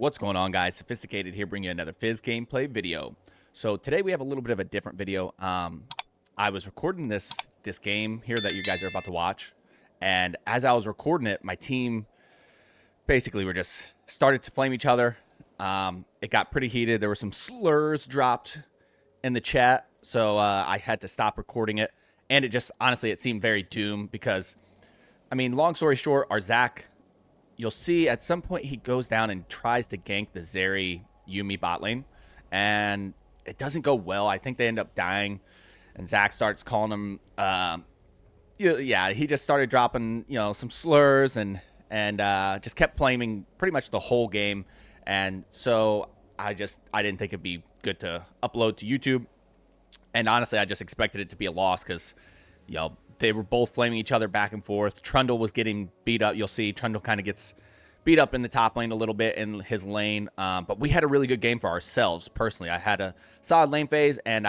What's going on, guys? Sophizzticated here, bringing you another Fizz gameplay video. So today we have a little bit of a different video. I was recording this game here that you guys are about to watch, and as I was recording it, my team basically were just started to flame each other. It got pretty heated. There were some slurs dropped in the chat, so I had to stop recording it. And it just honestly, it seemed very doomed because, I mean, long story short, our Zach. You'll see at some point he goes down and tries to gank the Zeri Yuumi bot lane, and it doesn't go well. I think they end up dying, and Zach starts calling him. Yeah, he just started dropping some slurs and just kept flaming pretty much the whole game. And so I didn't think it'd be good to upload to YouTube, and honestly, I just expected it to be a loss because they were both flaming each other back and forth. Trundle was getting beat up. You'll see Trundle kind of gets beat up in the top lane a little bit in his lane. But we had a really good game for ourselves. Personally, I had a solid lane phase, and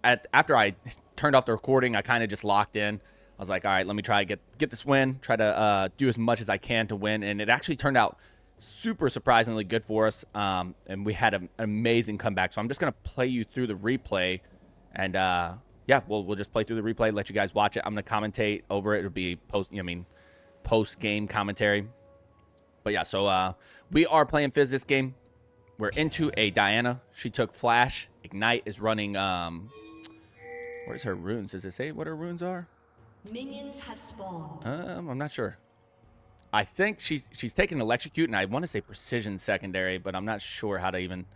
after I turned off the recording, I kind of just locked in. I was like, all right, let me try to get this win, try to do as much as I can to win. And it actually turned out super surprisingly good for us. And we had an amazing comeback. So I'm just going to play you through the replay, and yeah, we'll just play through the replay, let you guys watch it. I'm going to commentate over it. It'll be post-game commentary. But yeah, so we are playing Fizz this game. We're into a Diana. She took Flash. Ignite is running, where's her runes? Does it say what her runes are? Minions have spawned. I'm not sure. I think she's taking Electrocute, and I want to say Precision secondary, but I'm not sure how to even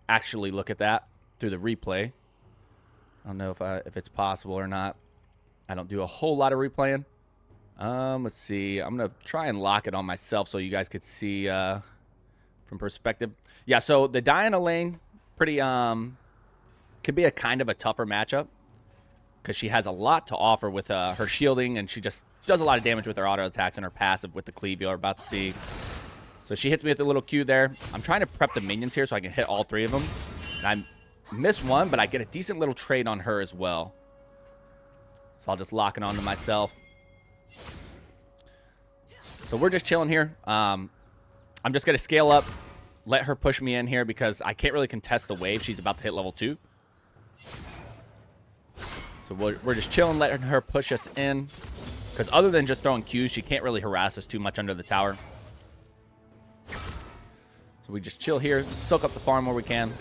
actually look at that through the replay. I don't know if it's possible or not. I don't do a whole lot of replaying. Let's see. I'm going to try and lock it on myself so you guys could see from perspective. Yeah, so the Diana lane pretty could be a kind of a tougher matchup because she has a lot to offer with her shielding, and she just does a lot of damage with her auto attacks and her passive with the cleave you're about to see. So she hits me with a little Q there. I'm trying to prep the minions here so I can hit all three of them. And I miss one, but I get a decent little trade on her as well. So I'll just lock it onto myself. So we're just chilling here. I'm just going to scale up, let her push me in here because I can't really contest the wave. She's about to hit level 2. So we're just chilling, letting her push us in. Because other than just throwing Qs, she can't really harass us too much under the tower. So we just chill here, soak up the farm where we can.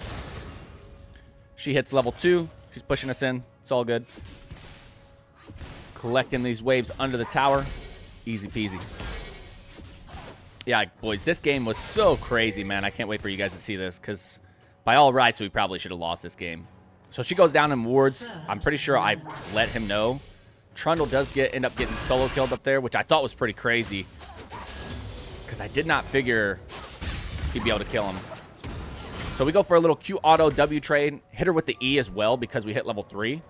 She hits level 2. She's pushing us in. It's all good. Collecting these waves under the tower. Easy peasy. Yeah, boys, this game was so crazy, man. I can't wait for you guys to see this because by all rights, we probably should have lost this game. So she goes down in wards. I'm pretty sure I let him know. Trundle does end up getting solo killed up there, which I thought was pretty crazy because I did not figure he'd be able to kill him. So we go for a little Q auto W trade. Hit her with the E as well because we hit level 3.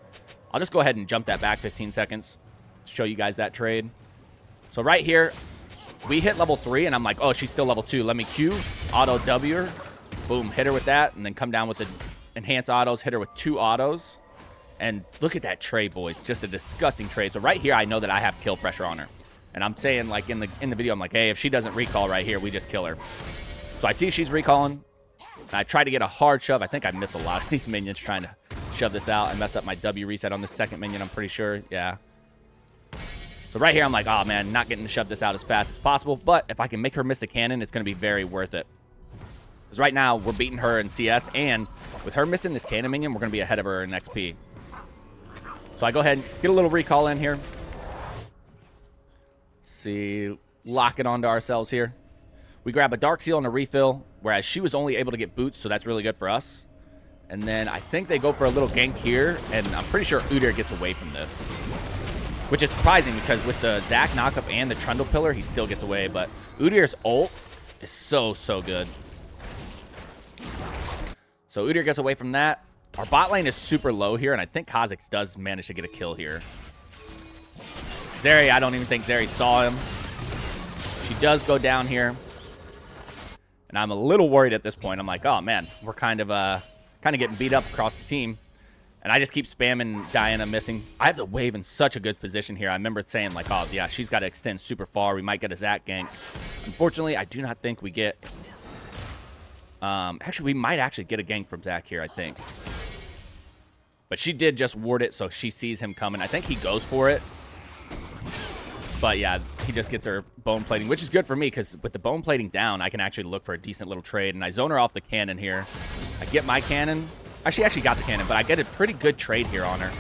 I'll just go ahead and jump that back 15 seconds to show you guys that trade. So right here, we hit level 3, and I'm like, oh, she's still level 2. Let me Q, auto W her. Boom, hit her with that, and then come down with the enhanced autos, hit her with 2 autos. And look at that trade, boys. Just a disgusting trade. So right here, I know that I have kill pressure on her. And I'm saying, like, in the video, I'm like, hey, if she doesn't recall right here, we just kill her. So I see she's recalling. And I try to get a hard shove. I think I miss a lot of these minions trying to shove this out. I mess up my W reset on the second minion, I'm pretty sure. Yeah. So right here, I'm like, oh, man, not getting to shove this out as fast as possible. But if I can make her miss the cannon, it's going to be very worth it. Because right now, we're beating her in CS. And with her missing this cannon minion, we're going to be ahead of her in XP. So I go ahead and get a little recall in here. See, lock it onto ourselves here. We grab a Dark Seal and a refill, whereas she was only able to get boots, so that's really good for us. And then I think they go for a little gank here, and I'm pretty sure Udyr gets away from this. Which is surprising because with the Zac knockup and the Trundle pillar, he still gets away, but Udyr's ult is so good. So Udyr gets away from that. Our bot lane is super low here, and I think Kha'Zix does manage to get a kill here. Zeri, I don't even think Zeri saw him. She does go down here. And I'm a little worried at this point. I'm like, oh, man, we're kind of getting beat up across the team. And I just keep spamming Diana missing. I have the wave in such a good position here. I remember saying, like, oh, yeah, she's got to extend super far. We might get a Zac gank. Unfortunately, I do not think we get Actually, we might actually get a gank from Zach here, I think. But she did just ward it, so she sees him coming. I think he goes for it. But yeah, he just gets her bone plating, which is good for me because with the bone plating down, I can actually look for a decent little trade. And I zone her off the cannon here. I get my cannon. She actually got the cannon, but I get a pretty good trade here on her.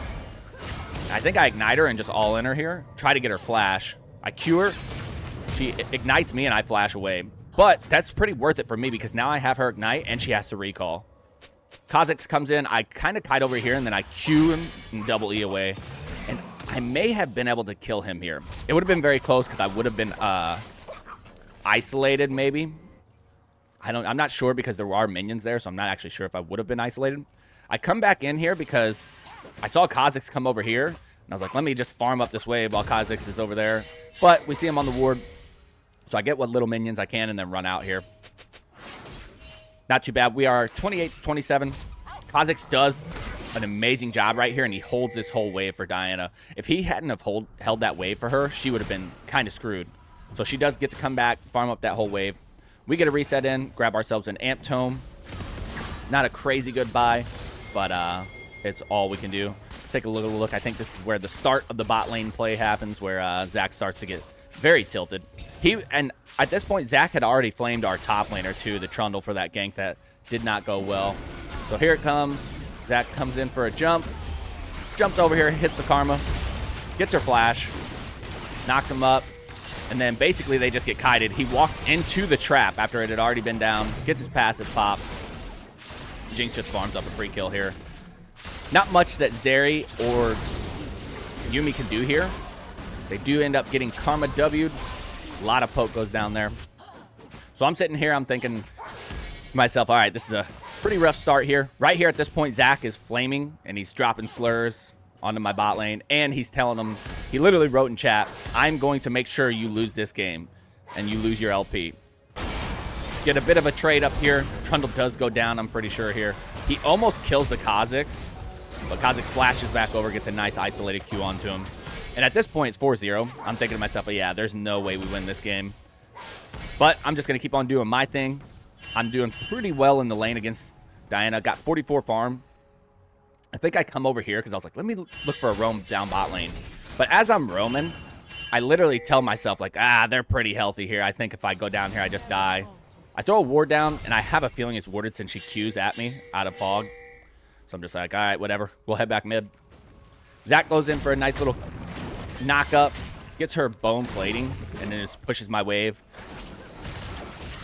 I think I ignite her and just all in her here. Try to get her flash. I Q her. She ignites me and I flash away. But that's pretty worth it for me because now I have her ignite and she has to recall. Kha'Zix comes in. I kind of kite over here and then I Q him and double E away. And I may have been able to kill him here. It would have been very close because I would have been isolated maybe. I'm not sure because there are minions there, so I'm not actually sure if I would have been isolated. I come back in here because I saw Kha'Zix come over here. And I was like, let me just farm up this wave while Kha'Zix is over there. But we see him on the ward. So I get what little minions I can and then run out here. Not too bad. We are 28 to 27. Kha'Zix does an amazing job right here, and he holds this whole wave for Diana. If he hadn't have held that wave for her, she would have been kind of screwed. So she does get to come back, farm up that whole wave. We get a reset in, grab ourselves an Amp Tome. Not a crazy good buy, but it's all we can do. Take a look. I think this is where the start of the bot lane play happens, where Zach starts to get very tilted. And at this point, Zach had already flamed our top laner too, the Trundle, for that gank that did not go well. So here it comes. Zach comes in for a jump. Jumps over here, hits the Karma. Gets her flash. Knocks him up. And then basically they just get kited. He walked into the trap after it had already been down. Gets his passive popped. Jinx just farms up a free kill here. Not much that Zeri or Yuumi can do here. They do end up getting Karma W'd. A lot of poke goes down there. So I'm sitting here, I'm thinking to myself, all right, this is a pretty rough start here. Right here at this point, Zach is flaming, and he's dropping slurs onto my bot lane, and he's telling them, he literally wrote in chat, I'm going to make sure you lose this game, and you lose your LP. Get a bit of a trade up here. Trundle does go down, I'm pretty sure here. He almost kills the Kha'Zix, but Kha'Zix flashes back over, gets a nice isolated Q onto him. And at this point, it's 4-0. I'm thinking to myself, yeah, there's no way we win this game. But I'm just going to keep on doing my thing. I'm doing pretty well in the lane against Diana. Got 44 farm. I think I come over here because I was like, let me look for a roam down bot lane. But as I'm roaming, I literally tell myself, like, they're pretty healthy here. I think if I go down here, I just die. I throw a ward down, and I have a feeling it's warded since she Qs at me out of fog. So I'm just like, all right, whatever. We'll head back mid. Zach goes in for a nice little knock up, gets her bone plating, and then just pushes my wave.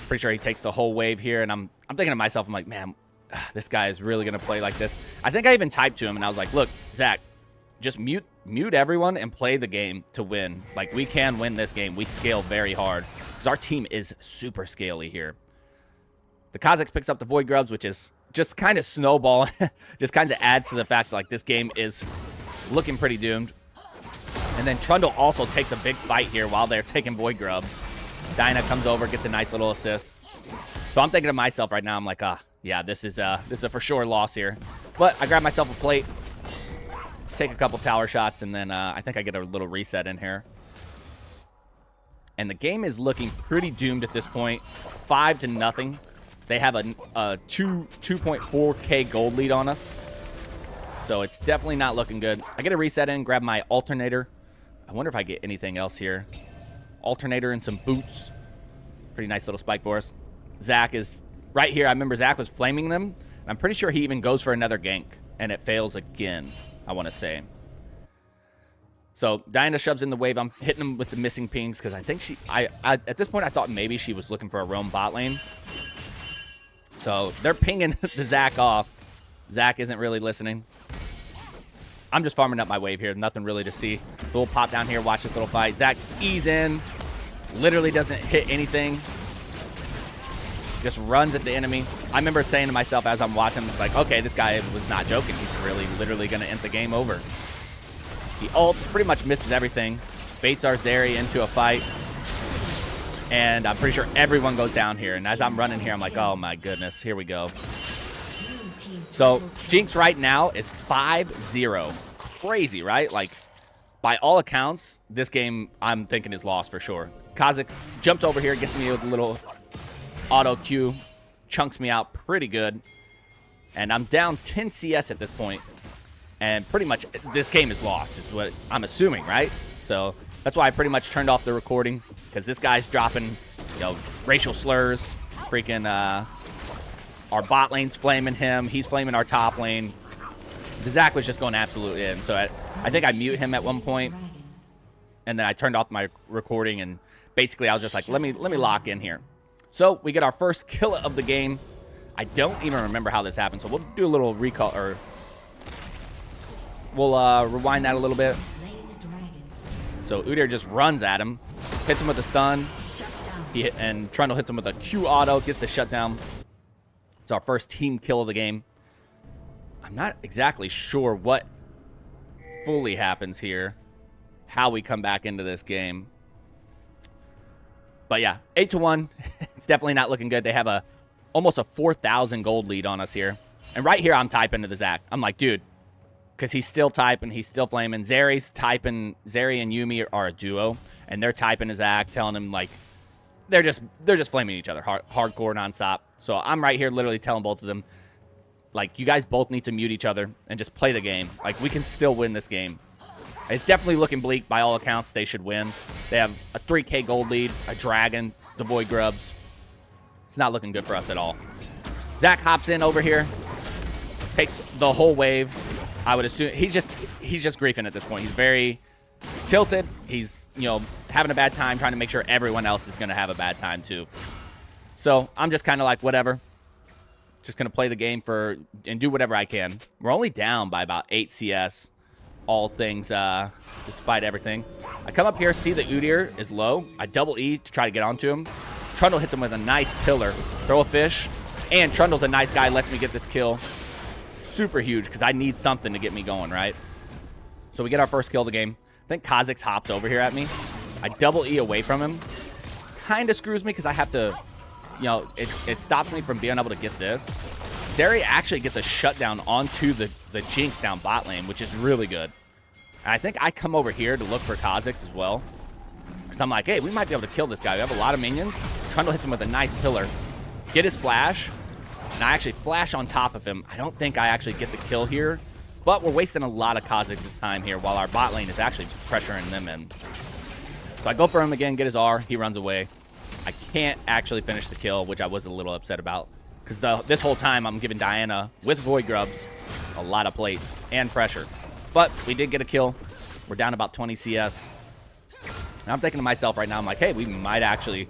Pretty sure he takes the whole wave here, and I'm thinking to myself, I'm like, man, this guy is really going to play like this. I think I even typed to him, and I was like, look, Zach, just mute everyone and play the game to win. Like, we can win this game. We scale very hard because our team is super scaly here. The Kha'Zix picks up the Void Grubs, which is just kind of snowball. Just kind of adds to the fact that, like, this game is looking pretty doomed. And then Trundle also takes a big fight here while they're taking Void Grubs. Dinah comes over, gets a nice little assist. So I'm thinking to myself right now, I'm like, yeah, this is a for sure loss here. But I grab myself a plate, take a couple tower shots, and then I think I get a little reset in here. And the game is looking pretty doomed at this point. 5-0. They have a 2.4k gold lead on us. So it's definitely not looking good. I get a reset in, grab my alternator. I wonder if I get anything else here. Alternator and some boots. Pretty nice little spike for us. Zach is right here. I remember Zach was flaming them. And I'm pretty sure he even goes for another gank. And it fails again, I want to say. So Diana shoves in the wave. I'm hitting him with the missing pings because I think at this point I thought maybe she was looking for a roam bot lane. So they're pinging the Zach off. Zach isn't really listening. I'm just farming up my wave here. Nothing really to see. So we'll pop down here, watch this little fight. Zach ease in. Literally doesn't hit anything. Just runs at the enemy. I remember saying to myself as I'm watching, it's like, okay, this guy was not joking. He's really literally going to end the game over. He ults, pretty much misses everything. Baits our Zeri into a fight. And I'm pretty sure everyone goes down here. And as I'm running here, I'm like, oh my goodness, here we go. So Jinx right now is 5-0. Crazy, right? Like, by all accounts, this game I'm thinking is lost for sure. Kha'Zix jumps over here, gets me with a little auto Q, chunks me out pretty good. And I'm down 10 CS at this point. And pretty much this game is lost is what I'm assuming, right? So that's why I pretty much turned off the recording, because this guy's dropping, you know, racial slurs. Freaking our bot lane's flaming him. He's flaming our top lane. The Zach was just going absolutely in. So I think I mute him at one point, and then I turned off my recording, and basically I was just like, let me lock in here. So we get our first kill of the game. I don't even remember how this happened, so we'll do a little recall, or we'll rewind that a little bit. So Udyr just runs at him, hits him with a stun, and Trundle hits him with a Q auto, gets the shutdown. It's our first team kill of the game. I'm not exactly sure what fully happens here, how we come back into this game. But yeah, 8-1. It's definitely not looking good. They have almost a 4,000 gold lead on us here. And right here, I'm typing to the Zach. I'm like, dude, because he's still typing, he's still flaming. Zeri's typing. Zeri and Yuumi are a duo, and they're typing to Zach, telling him like they're just flaming each other hardcore nonstop. So I'm right here, literally telling both of them, like, you guys both need to mute each other and just play the game. Like, we can still win this game. It's definitely looking bleak. By all accounts, they should win. They have a 3K gold lead, a dragon, the Void Grubs. It's not looking good for us at all. Zach hops in over here, takes the whole wave. I would assume he's just griefing at this point. He's very tilted. He's, you know, having a bad time, trying to make sure everyone else is going to have a bad time too. So I'm just kind of like, whatever. Just going to play the game and do whatever I can. We're only down by about 8 CS, all things, despite everything. I come up here, see that Udyr is low. I double E to try to get onto him. Trundle hits him with a nice pillar. Throw a fish. And Trundle's a nice guy, lets me get this kill. Super huge, because I need something to get me going, right? So we get our first kill of the game. I think Kha'Zix hops over here at me. I double E away from him. Kind of screws me, because I have to, you know, it stops me from being able to get this. Zeri actually gets a shutdown onto the Jinx down bot lane, which is really good. And I think I come over here to look for Kha'Zix as well, because I'm like, hey, we might be able to kill this guy. We have a lot of minions. Trundle hits him with a nice pillar. Get his flash. And I actually flash on top of him. I don't think I actually get the kill here, but we're wasting a lot of Kha'Zix's time here while our bot lane is actually pressuring them in. So I go for him again, get his R. He runs away. I can't actually finish the kill, which I was a little upset about, because this whole time I'm giving Diana with Void Grubs a lot of plates and pressure. But we did get a kill. We're down about 20 CS. And I'm thinking to myself right now, I'm like, hey, we might actually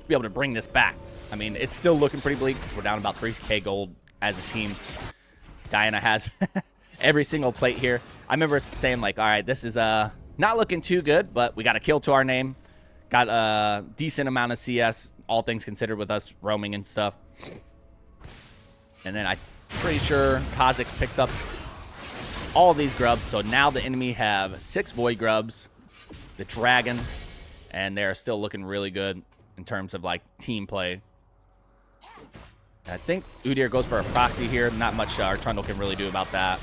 be able to bring this back. I mean, it's still looking pretty bleak. We're down about 3K gold as a team. Diana has every single plate here. I remember saying, like, all right, this is not looking too good, but we got a kill to our name. Got a decent amount of CS, all things considered, with us roaming and stuff. And then I'm pretty sure Kha'Zix picks up all of these grubs. So now the enemy have 6 Void Grubs, the Dragon, and they're still looking really good in terms of, like, team play. I think Udyr goes for a proxy here. Not much our Trundle can really do about that.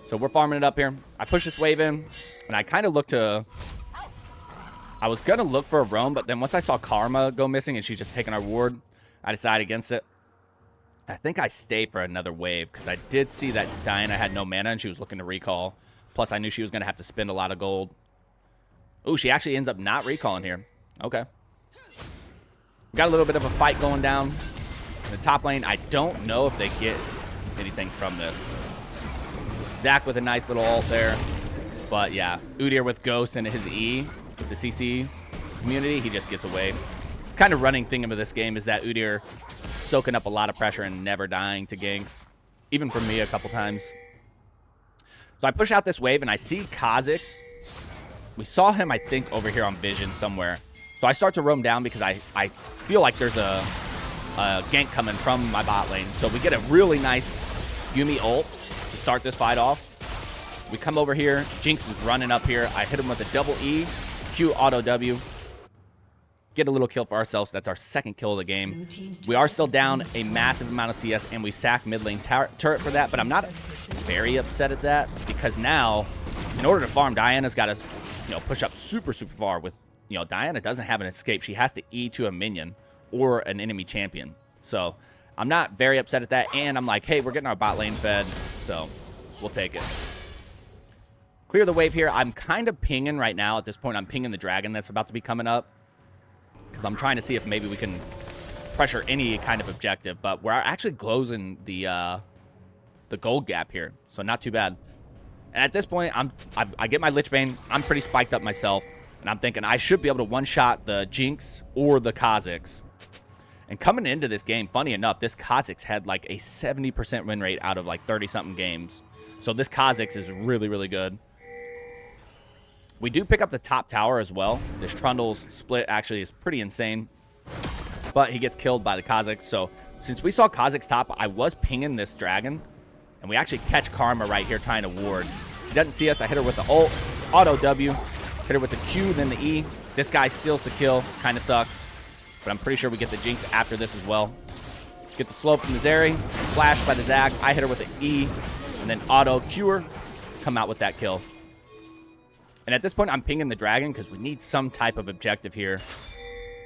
So we're farming it up here. I push this wave in, and I kind of look to... I was going to look for a roam, but then once I saw Karma go missing and she's just taking our ward, I decided against it. I think I stay for another wave, because I did see that Diana had no mana and she was looking to recall. Plus, I knew she was going to have to spend a lot of gold. Ooh, she actually ends up not recalling here. Okay. Got a little bit of a fight going down in the top lane. I don't know if they get anything from this. Zach with a nice little ult there. But yeah, Udyr with Ghost and his E with the CC community, he just gets away. Kind of running thing of this game is that Udyr soaking up a lot of pressure and never dying to ganks. Even for me a couple times. So I push out this wave and I see Kha'Zix. We saw him, I think, over here on Vision somewhere. So I start to roam down because I feel like there's a gank coming from my bot lane. So we get a really nice Yuumi ult to start this fight off. We come over here. Jinx is running up here. I hit him with a double E, Q auto W. Get a little kill for ourselves. That's our second kill of the game. We are still down a massive amount of CS, and we sack mid lane turret for that. But I'm not very upset at that, because now, in order to farm, Diana's got to, you know, push up super, super far with you know, Diana doesn't have an escape. She has to E to a minion or an enemy champion. So I'm not very upset at that. And I'm like, hey, we're getting our bot lane fed, so we'll take it. Clear the wave here. I'm kind of pinging right now. At this point, I'm pinging the dragon that's about to be coming up, because I'm trying to see if maybe we can pressure any kind of objective. But we're actually closing the gold gap here, so not too bad. And at this point, I get my Lich Bane. I'm pretty spiked up myself, and I'm thinking I should be able to one-shot the Jinx or the Kha'Zix. And coming into this game, funny enough, this Kha'Zix had like a 70% win rate out of like 30-something games. So this Kha'Zix is really, really good. We do pick up the top tower as well. This Trundle's split actually is pretty insane. But he gets killed by the Kha'Zix. So since we saw Kha'Zix top, I was pinging this dragon. And we actually catch Karma right here trying to ward. He doesn't see us. I hit her with the ult. Auto W. Hit her with the Q, then the E. This guy steals the kill. Kind of sucks. But I'm pretty sure we get the Jinx after this as well. Get the slow from the Zeri. Flash by the Zac. I hit her with the E. And then auto Q her. Come out with that kill. And at this point, I'm pinging the dragon because we need some type of objective here.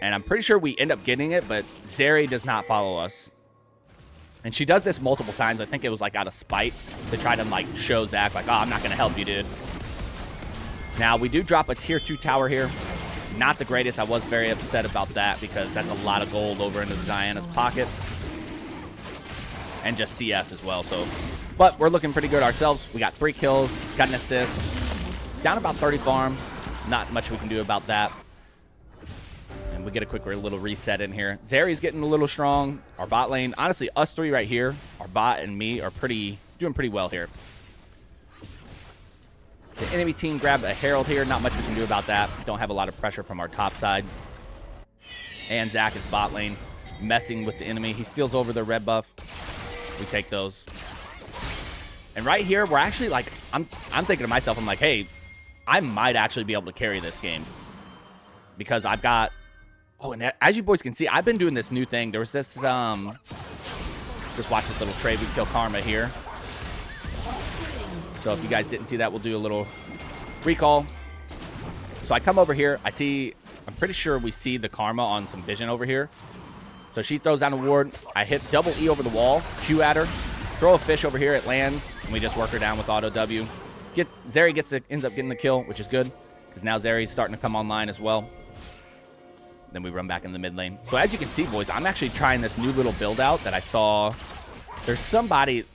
And I'm pretty sure we end up getting it, but Zeri does not follow us. And she does this multiple times. I think it was like out of spite to try to like show Zac like, oh, I'm not going to help you, dude. Now, we do drop a tier 2 tower here. Not the greatest. I was very upset about that because that's a lot of gold over into Diana's pocket. And just CS as well. So, but we're looking pretty good ourselves. We got 3 kills, got an assist. Down about 30 farm. Not much we can do about that. And we get a quick little reset in here. Zeri's getting a little strong. Our bot lane, honestly, us 3 right here, our bot and me are doing pretty well here. The enemy team grabbed a Herald here. Not much we can do about that. Don't have a lot of pressure from our top side. And Zac is bot lane, messing with the enemy. He steals over the red buff. We take those. And right here, we're actually like, I'm thinking to myself, I'm like, hey, I might actually be able to carry this game. Because I've got, oh, and as you boys can see, I've been doing this new thing. There was this, just watch this little trade. We kill Karma here. So if you guys didn't see that, we'll do a little recall. So I come over here. I see, I'm pretty sure we see the Karma on some vision over here. So she throws down a ward. I hit double E over the wall, Q at her. Throw a fish over here. It lands, and we just work her down with auto W. Zeri ends up getting the kill, which is good, because now Zeri's starting to come online as well. Then we run back in the mid lane. So as you can see, boys, I'm actually trying this new little build out that I saw. There's somebody,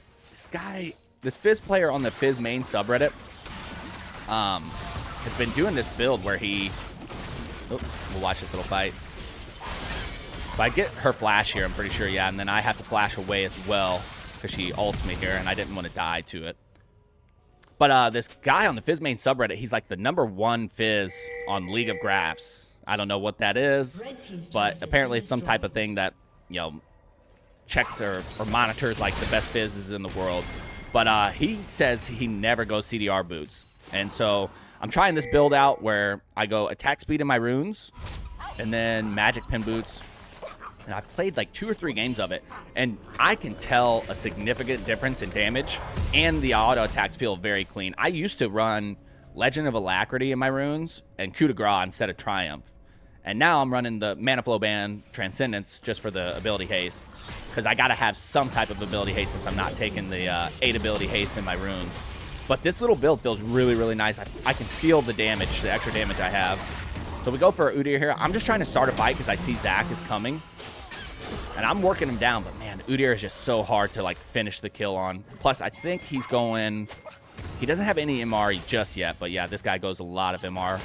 this Fizz player on the Fizz main subreddit, has been doing this build where we'll watch this little fight. If I get her flash here, I'm pretty sure, yeah, and then I have to flash away as well, because she ults me here, and I didn't want to die to it. But this guy on the Fizz main subreddit, he's like the #1 Fizz on League of Graphs. I don't know what that is, but apparently it's some type of thing that, you know, checks or monitors like the best Fizzes in the world. But he says he never goes CDR boots. And so I'm trying this build out where I go attack speed in my runes and then magic pin boots. And I've played like 2 or 3 games of it, and I can tell a significant difference in damage, and the auto attacks feel very clean. I used to run Legend of Alacrity in my runes and Coup de Grace instead of Triumph. And now I'm running the Mana Flow Band Transcendence just for the ability haste, because I got to have some type of ability haste since I'm not taking the 8 ability haste in my runes. But this little build feels really, really nice. I can feel the damage, the extra damage I have. So we go for Udyr here. I'm just trying to start a fight because I see Zac is coming. And I'm working him down, but man, Udyr is just so hard to like finish the kill on. Plus, I think he's going, he doesn't have any MR just yet, but yeah, this guy goes a lot of MR.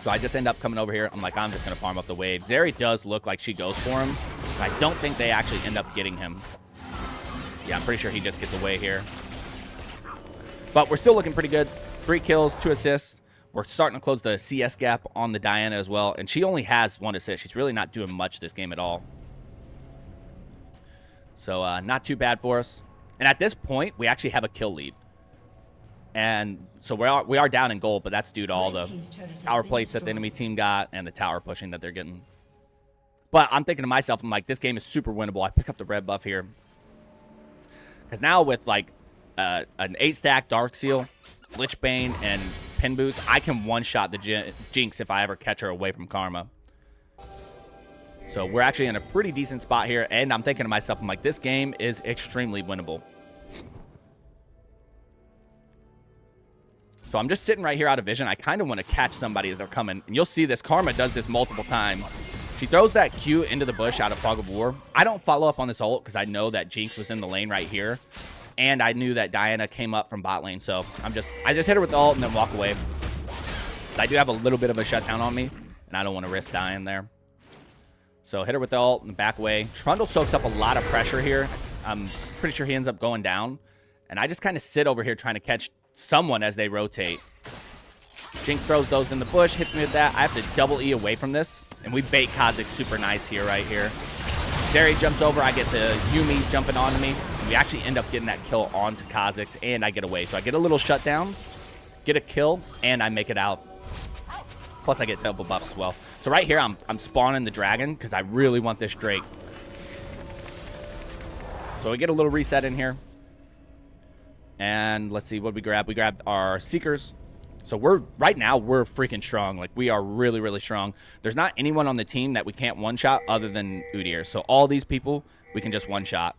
So I just end up coming over here. I'm like, I'm just going to farm up the wave. Zeri does look like she goes for him, but I don't think they actually end up getting him. Yeah, I'm pretty sure he just gets away here. But we're still looking pretty good. 3 kills, 2 assists. We're starting to close the CS gap on the Diana as well. And she only has 1 assist. She's really not doing much this game at all. So not too bad for us. And at this point, we actually have a kill lead. And so we are down in gold, but that's due to all the tower plates that the enemy team got and the tower pushing that they're getting. But I'm thinking to myself, I'm like, this game is super winnable. I pick up the red buff here. Because now with like an 8-stack Dark Seal, Lich Bane, and pin boots, I can one-shot the Jinx if I ever catch her away from Karma. So we're actually in a pretty decent spot here, and I'm thinking to myself, I'm like, this game is extremely winnable. So I'm just sitting right here out of vision. I kind of want to catch somebody as they're coming. And you'll see this. Karma does this multiple times. She throws that Q into the bush out of Fog of War. I don't follow up on this ult because I know that Jinx was in the lane right here. And I knew that Diana came up from bot lane. So I just hit her with the ult and then walk away. So I do have a little bit of a shutdown on me. And I don't want to risk dying there. So hit her with the ult and back away. Trundle soaks up a lot of pressure here. I'm pretty sure he ends up going down. And I just kind of sit over here trying to catch someone as they rotate. Jinx throws those in the bush, hits me with that. I have to double E away from this. And we bait Kha'Zix super nice here, right here. Zeri jumps over. I get the Yuumi jumping onto me. And we actually end up getting that kill onto Kha'Zix, and I get away. So I get a little shutdown, get a kill, and I make it out. Plus, I get double buffs as well. So right here, I'm spawning the dragon because I really want this Drake. So we get a little reset in here. And let's see what we grab. We grabbed our Seekers. So right now we're freaking strong. Like, we are really, really strong. There's not anyone on the team that we can't one-shot other than Udyr. So all these people, we can just one-shot.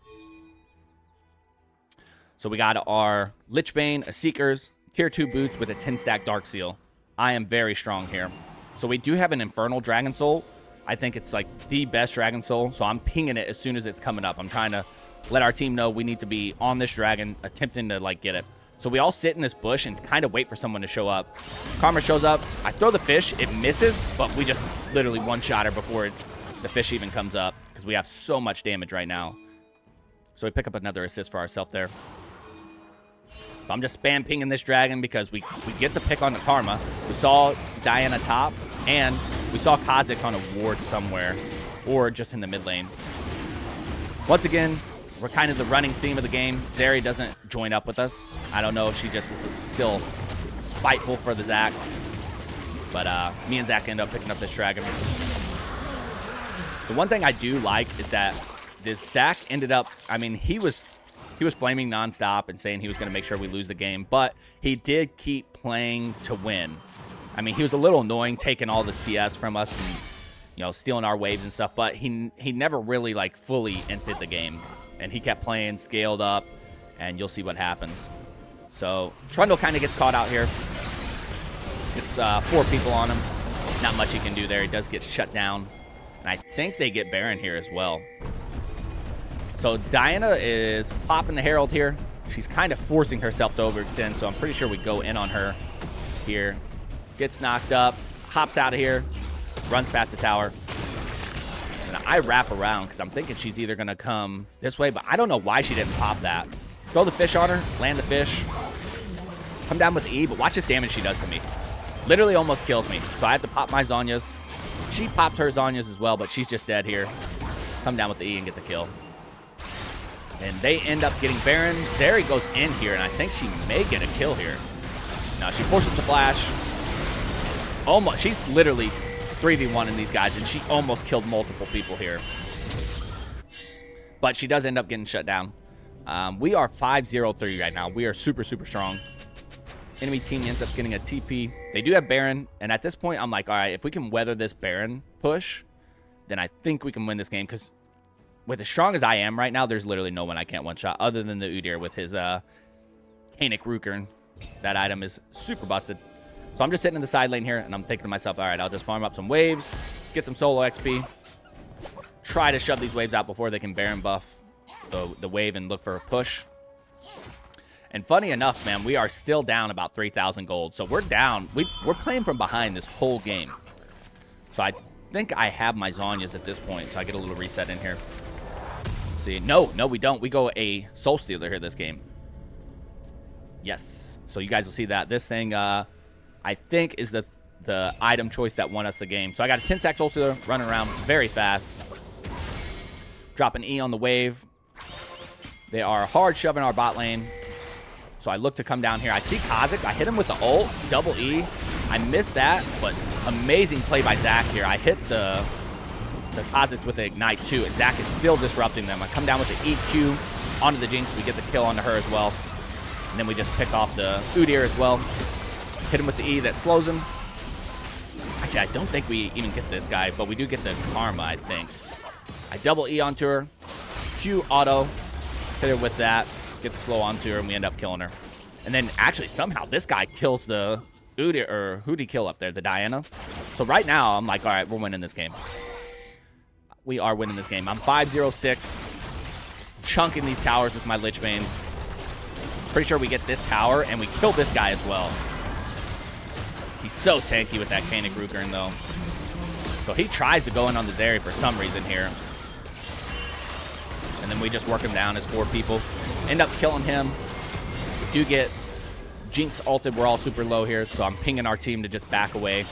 So we got our Lich Bane, a Seekers, tier 2 boots with a 10-stack Dark Seal. I am very strong here. So we do have an Infernal Dragon Soul. I think it's like the best Dragon Soul. So I'm pinging it as soon as it's coming up. I'm trying to let our team know we need to be on this dragon, attempting to, like, get it. So we all sit in this bush and kind of wait for someone to show up. Karma shows up. I throw the fish. It misses, but we just literally one-shot her before the fish even comes up because we have so much damage right now. So we pick up another assist for ourselves there. So I'm just spam pinging this dragon because we get the pick on the Karma. We saw Diana top, and we saw Kha'Zix on a ward somewhere or just in the mid lane. Once again, we're kind of the running theme of the game. Zeri doesn't join up with us. I don't know if she just is still spiteful for the Zac. But me and Zac end up picking up this dragon. The one thing I do like is that this Zac ended up, I mean, he was flaming nonstop and saying he was going to make sure we lose the game. But he did keep playing to win. I mean, he was a little annoying taking all the CS from us and, you know, stealing our waves and stuff. But he never really, like, fully entered the game. And he kept playing, scaled up, and you'll see what happens. So Trundle kind of gets caught out here. It's 4 people on him. Not much he can do there. He does get shut down. And I think they get Baron here as well. So Diana is popping the Herald here. She's kind of forcing herself to overextend, so I'm pretty sure we go in on her here. Gets knocked up, hops out of here, runs past the tower. And I wrap around because I'm thinking she's either going to come this way, but I don't know why she didn't pop that. Throw the fish on her, land the fish, come down with the E, but watch this damage she does to me. Literally almost kills me. So I have to pop my Zhonya's. She pops her Zhonya's as well, but she's just dead here. Come down with the E and get the kill. And they end up getting Baron. Zeri goes in here, and I think she may get a kill here. No, she forces the flash. Almost. She's literally 3v1 in these guys, and she almost killed multiple people here. But she does end up getting shut down. We are 5-0-3 right now. We are super, super strong. Enemy team ends up getting a TP. They do have Baron, and at this point, I'm like, all right, if we can weather this Baron push, then I think we can win this game, because with as strong as I am right now, there's literally no one I can't one-shot other than the Udyr with his Kanik Rukern. That item is super busted. So I'm just sitting in the side lane here, and I'm thinking to myself, all right, I'll just farm up some waves, get some solo XP, try to shove these waves out before they can Baron buff the wave and look for a push. And funny enough, man, we are still down about 3,000 gold. So we're down. We're playing from behind this whole game. So I think I have my Zhonya's at this point, so I get a little reset in here. Let's see. No, we don't. We go a Soul Stealer here this game. Yes. So you guys will see that. This thing, I think, is the item choice that won us the game. So I got a 10-stack Soul Stealer running around very fast. Drop an E on the wave. They are hard shoving our bot lane. So I look to come down here. I see Kha'Zix. I hit him with the ult. Double E. I missed that, but amazing play by Zac here. I hit the Kha'Zix with the Ignite too, and Zac is still disrupting them. I come down with the EQ onto the Jinx. We get the kill onto her as well. And then we just pick off the Udyr as well. Hit him with the E that slows him. Actually, I don't think we even get this guy, but we do get the Karma, I think. I double E onto her. Q auto. Hit her with that. Get the slow onto her, and we end up killing her. And then, actually, somehow, this guy kills the Udyr, or who'd he kill up there? The Diana. So right now, I'm like, all right, we're winning this game. We are winning this game. I'm 5-0-6. Chunking these towers with my Lich Bane. Pretty sure we get this tower, and we kill this guy as well. He's so tanky with that Kanik Rukern, though. So he tries to go in on the Zeri for some reason here. And then we just work him down as 4 people. End up killing him. We do get Jinx ulted. We're all super low here, so I'm pinging our team to just back away.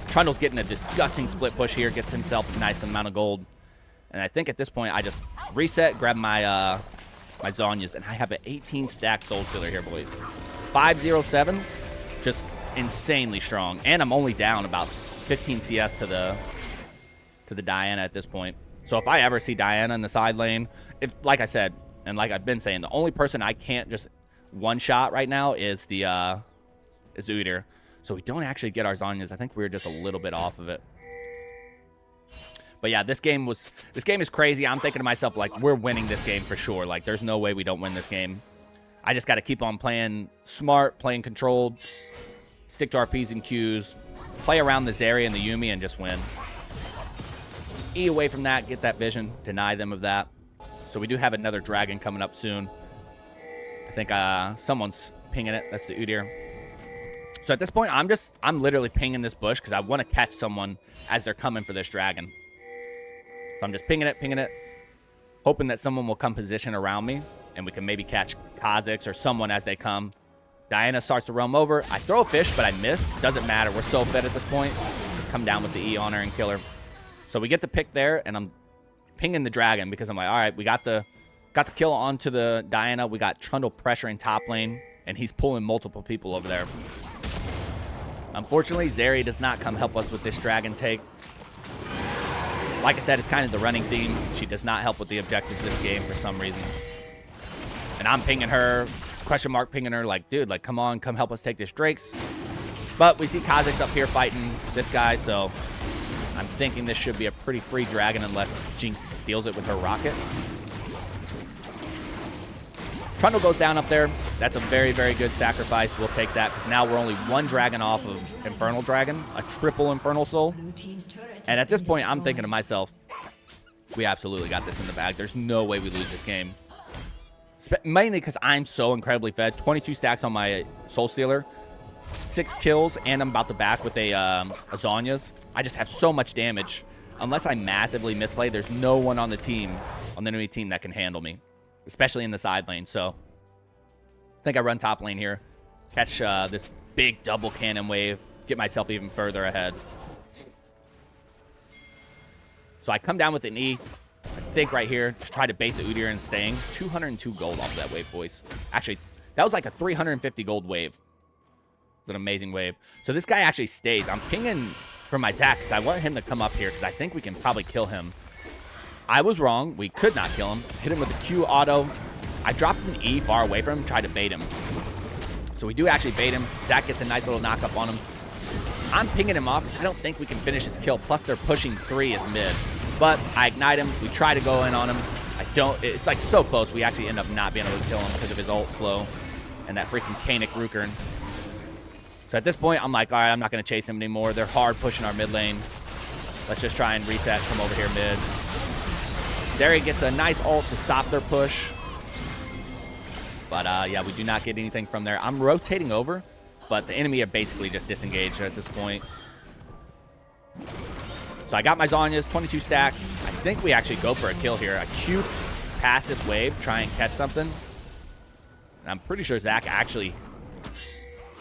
Trundle's getting a disgusting split push here. Gets himself a nice amount of gold. And I think at this point, I just reset, grab my my Zhonya's, and I have an 18-stack Soul Stealer here, boys. 5-0-7. Just insanely strong. And I'm only down about 15 CS to the Diana at this point. So if I ever see Diana in the side lane, like I said, and like I've been saying, the only person I can't just one-shot right now is the Udyr. So we don't actually get our Zhonya's. I think we were just a little bit off of it. But yeah, this game is crazy. I'm thinking to myself, like, we're winning this game for sure. Like, there's no way we don't win this game. I just got to keep on playing smart, playing controlled, stick to our P's and Q's, play around the Zeri and the Yuumi, and just win. E away from that, get that vision, deny them of that. So we do have another dragon coming up soon. I think someone's pinging it. That's the Udyr. So at this point, I'm literally pinging this bush because I want to catch someone as they're coming for this dragon. So I'm just pinging it, hoping that someone will come position around me, and we can maybe catch Kha'Zix or someone as they come. Diana starts to roam over. I throw a fish, but I miss. Doesn't matter. We're so fed at this point. Just come down with the E on her and kill her. So we get the pick there, and I'm pinging the dragon because I'm like, all right, we got the kill onto the Diana. We got Trundle pressuring top lane, and he's pulling multiple people over there. Unfortunately, Zeri does not come help us with this dragon take. Like I said, it's kind of the running theme. She does not help with the objectives this game for some reason. And I'm pinging her, question mark pinging her, like, dude, like, come on, come help us take this Drake's. But we see Kha'Zix up here fighting this guy, so I'm thinking this should be a pretty free dragon unless Jinx steals it with her rocket. Trundle goes down up there. That's a very, very good sacrifice. We'll take that because now we're only 1 dragon off of Infernal Dragon, a triple Infernal Soul. And at this point, I'm thinking to myself, we absolutely got this in the bag. There's no way we lose this game. Mainly because I'm so incredibly fed. 22 stacks on my Soul Stealer, 6 kills, and I'm about to back with a Zhonya's. I just have so much damage. Unless I massively misplay, there's no one on the team, on the enemy team, that can handle me, especially in the side lane. So I think I run top lane here, catch this big double cannon wave, get myself even further ahead. So I come down with an E, I think right here, just try to bait the Udyr and staying. 202 gold off of that wave, boys. Actually, that was like a 350 gold wave. It's an amazing wave. So this guy actually stays. I'm pinging for my Zac because I want him to come up here because I think we can probably kill him. I was wrong. We could not kill him. Hit him with a Q auto. I dropped an E far away from him, tried to bait him. So we do actually bait him. Zac gets a nice little knock up on him. I'm pinging him off because I don't think we can finish his kill. Plus, they're pushing 3 as mid. But I ignite him. We try to go in on him. I don't. It's like so close. We actually end up not being able to kill him because of his ult slow and that freaking Kanik Rukern. So at this point, I'm like, all right, I'm not going to chase him anymore. They're hard pushing our mid lane. Let's just try and reset, come over here mid. Zeri gets a nice ult to stop their push. But yeah, we do not get anything from there. I'm rotating over, but the enemy are basically just disengaged at this point. So I got my Zhonya's, 22 stacks. I think we actually go for a kill here. A Q past this wave, try and catch something. And I'm pretty sure Zac actually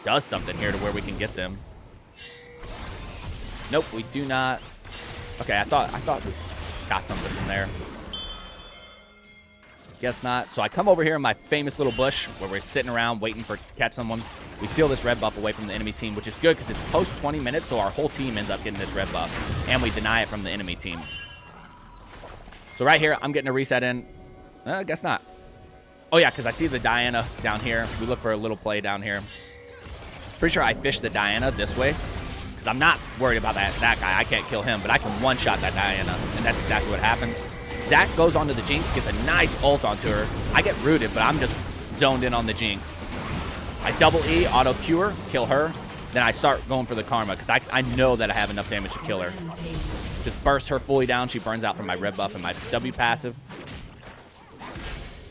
does something here to where we can get them. Nope, we do not. Okay, I thought we got something from there. Guess not. So I come over here in my famous little bush where we're sitting around waiting to catch someone. We steal this red buff away from the enemy team, which is good because it's post 20 minutes, so our whole team ends up getting this red buff, and we deny it from the enemy team. So right here, I'm getting a reset in. I guess not. Oh, yeah, because I see the Diana down here. We look for a little play down here. Pretty sure I fished the Diana this way, because I'm not worried about that guy. I can't kill him, but I can one-shot that Diana, and that's exactly what happens. Zac goes onto the Jinx, gets a nice ult onto her. I get rooted, but I'm just zoned in on the Jinx. I double E, auto Q her, kill her. Then I start going for the Karma, because I know that I have enough damage to kill her. Just burst her fully down. She burns out from my red buff and my W passive.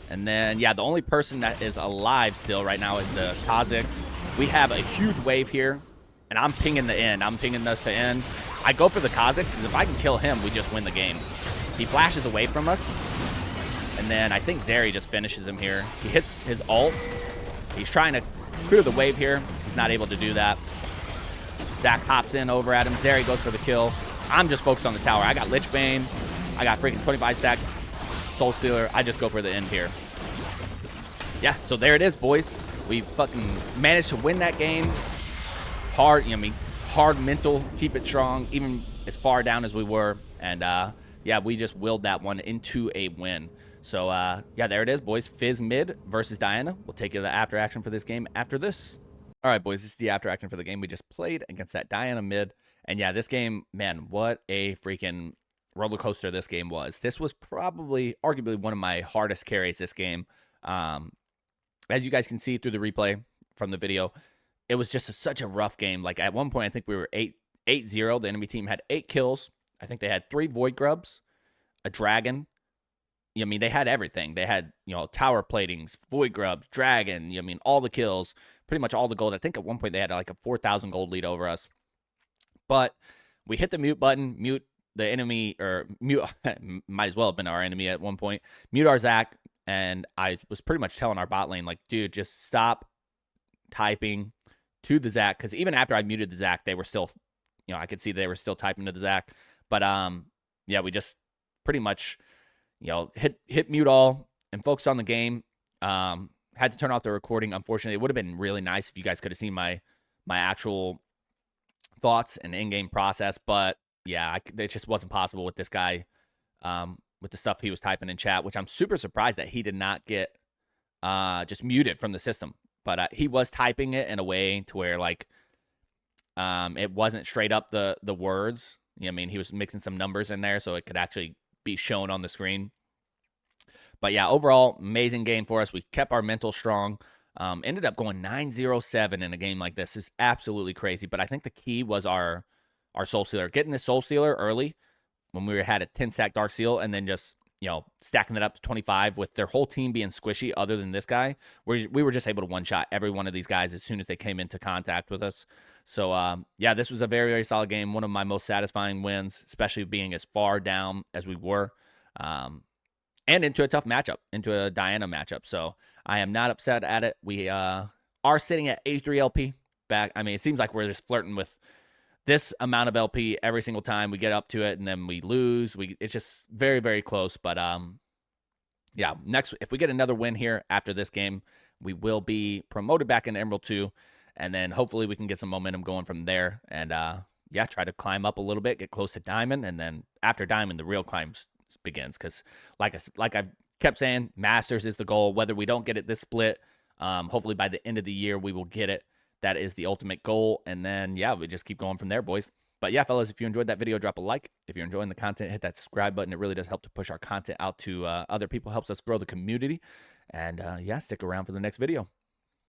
And then, yeah, the only person that is alive still right now is the Kha'Zix. We have a huge wave here, and I'm pinging the end. I'm pinging this to end. I go for the Kha'Zix, because if I can kill him, we just win the game. He flashes away from us, and then I think Zeri just finishes him here. He hits his ult. He's trying to clear the wave here. He's not able to do that. Zac hops in over at him. Zeri goes for the kill. I'm just focused on the tower. I got Lich Bane. I got freaking 25 stack Soul Stealer. I just go for the end here. Yeah, so there it is, boys. We fucking managed to win that game. Hard, you know what I mean? Hard mental, keep it strong, even as far down as we were. And, yeah, we just willed that one into a win. So, yeah, there it is, boys. Fizz Mid versus Diana. We'll take you to the after action for this game after this. All right, boys, this is the after action for the game we just played against that Diana mid. And, yeah, this game, man, what a freaking roller coaster this game was. This was probably, arguably, one of my hardest carries this game. As you guys can see through the replay from the video, it was just such a rough game. Like, at one point, I think we were 8-0. The enemy team had 8 kills. I think they had 3 Void Grubs, a Dragon. You know, I mean, they had everything. They had, you know, tower platings, Void Grubs, Dragon. You know, I mean, all the kills, pretty much all the gold. I think at one point they had like a 4,000 gold lead over us. But we hit the mute button, mute the enemy, or mute, might as well have been our enemy at one point, mute our Zac, and I was pretty much telling our bot lane, like, dude, just stop typing to the Zac, because even after I muted the Zac, they were still, you know, I could see they were still typing to the Zac. But, yeah, we just pretty much, you know, hit mute all and focus on the game. Had to turn off the recording. Unfortunately, it would have been really nice if you guys could have seen my actual thoughts and in-game process. But yeah, it just wasn't possible with this guy, with the stuff he was typing in chat, which I'm super surprised that he did not get just muted from the system. But he was typing it in a way to where, like, it wasn't straight up the words. You know what I mean? He was mixing some numbers in there so it could actually be shown on the screen. But yeah, overall, amazing game for us. We kept our mental strong. Ended up going 9-0-7 in a game like this. Is absolutely crazy. But I think the key was our Soul Stealer. Getting the Soul Stealer early when we had a 10-stack Dark Seal, and then just, you know, stacking it up to 25 with their whole team being squishy other than this guy. We were just able to one-shot every one of these guys as soon as they came into contact with us. So, yeah, this was a very, very solid game. One of my most satisfying wins, especially being as far down as we were. And into a tough matchup, into a Diana matchup. So I am not upset at it. We are sitting at 83 LP back. I mean, it seems like we're just flirting with this amount of LP every single time we get up to it, and then we lose. It's just very, very close. But yeah, next, if we get another win here after this game, we will be promoted back into Emerald 2, and then hopefully we can get some momentum going from there. And yeah, try to climb up a little bit, get close to Diamond, and then after Diamond, the real climb begins. Because like I've kept saying, Masters is the goal. Whether we don't get it this split, hopefully by the end of the year we will get it. That is the ultimate goal. And then yeah, we just keep going from there, boys. But yeah, fellas, if you enjoyed that video, drop a like. If you're enjoying the content, hit that subscribe button. It really does help to push our content out to other people, helps us grow the community. And yeah, stick around for the next video.